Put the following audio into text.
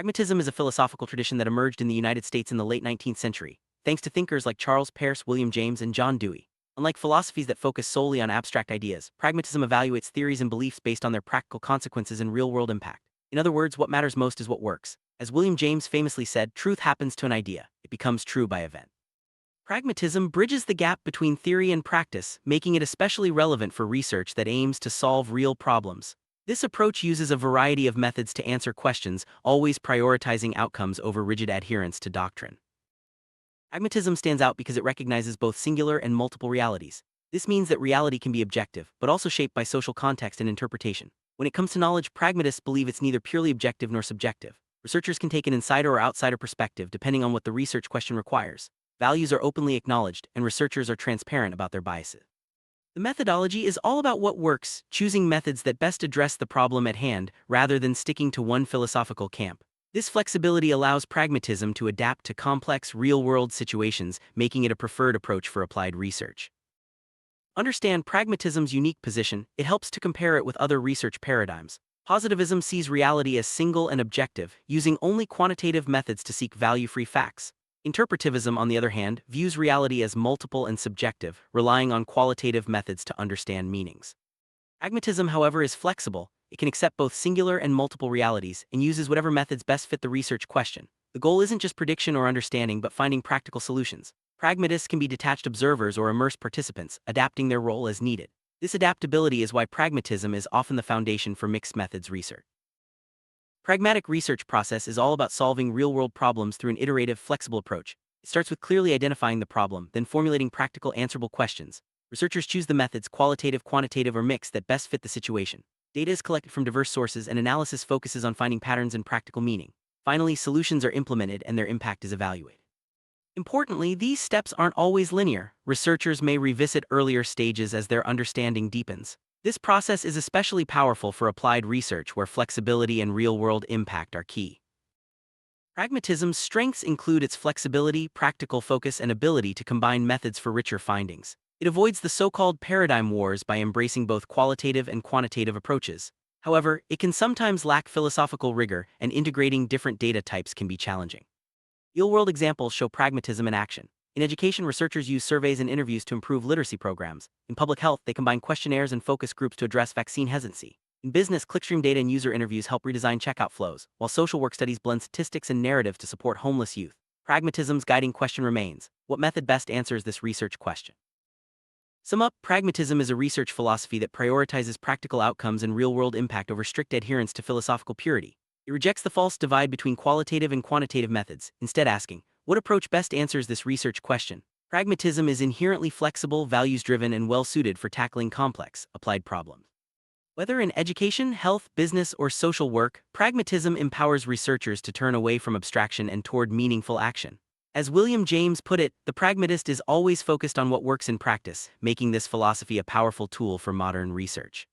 Pragmatism is a philosophical tradition that emerged in the United States in the late 19th century, thanks to thinkers like Charles Peirce, William James, and John Dewey. Unlike philosophies that focus solely on abstract ideas, pragmatism evaluates theories and beliefs based on their practical consequences and real-world impact. In other words, what matters most is what works. As William James famously said, truth happens to an idea. It becomes true by event. Pragmatism bridges the gap between theory and practice, making it especially relevant for research that aims to solve real problems. This approach uses a variety of methods to answer questions, always prioritizing outcomes over rigid adherence to doctrine. Pragmatism stands out because it recognizes both singular and multiple realities. This means that reality can be objective, but also shaped by social context and interpretation. When it comes to knowledge, pragmatists believe it's neither purely objective nor subjective. Researchers can take an insider or outsider perspective depending on what the research question requires. Values are openly acknowledged, and researchers are transparent about their biases. The methodology is all about what works, choosing methods that best address the problem at hand, rather than sticking to one philosophical camp. This flexibility allows pragmatism to adapt to complex, real-world situations, making it a preferred approach for applied research. Understand pragmatism's unique position. It helps to compare it with other research paradigms. Positivism sees reality as single and objective, using only quantitative methods to seek value-free facts. Interpretivism, on the other hand, views reality as multiple and subjective, relying on qualitative methods to understand meanings. Pragmatism, however, is flexible. It can accept both singular and multiple realities and uses whatever methods best fit the research question. The goal isn't just prediction or understanding, but finding practical solutions. Pragmatists can be detached observers or immersed participants, adapting their role as needed. This adaptability is why pragmatism is often the foundation for mixed methods research. Pragmatic research process is all about solving real-world problems through an iterative, flexible approach. It starts with clearly identifying the problem, then formulating practical, answerable questions. Researchers choose the methods, qualitative, quantitative, or mixed, that best fit the situation. Data is collected from diverse sources, and analysis focuses on finding patterns and practical meaning. Finally, solutions are implemented and their impact is evaluated. Importantly, these steps aren't always linear. Researchers may revisit earlier stages as their understanding deepens. This process is especially powerful for applied research where flexibility and real-world impact are key. Pragmatism's strengths include its flexibility, practical focus, and ability to combine methods for richer findings. It avoids the so-called paradigm wars by embracing both qualitative and quantitative approaches. However, it can sometimes lack philosophical rigor, and integrating different data types can be challenging. Real-world examples show pragmatism in action. In education, researchers use surveys and interviews to improve literacy programs. In public health, they combine questionnaires and focus groups to address vaccine hesitancy. In business, clickstream data and user interviews help redesign checkout flows, while social work studies blend statistics and narrative to support homeless youth. Pragmatism's guiding question remains: what method best answers this research question? Sum up, pragmatism is a research philosophy that prioritizes practical outcomes and real-world impact over strict adherence to philosophical purity. It rejects the false divide between qualitative and quantitative methods, instead asking, what approach best answers this research question? Pragmatism is inherently flexible, values-driven, and well-suited for tackling complex, applied problems. Whether in education, health, business, or social work, pragmatism empowers researchers to turn away from abstraction and toward meaningful action. As William James put it, the pragmatist is always focused on what works in practice, making this philosophy a powerful tool for modern research.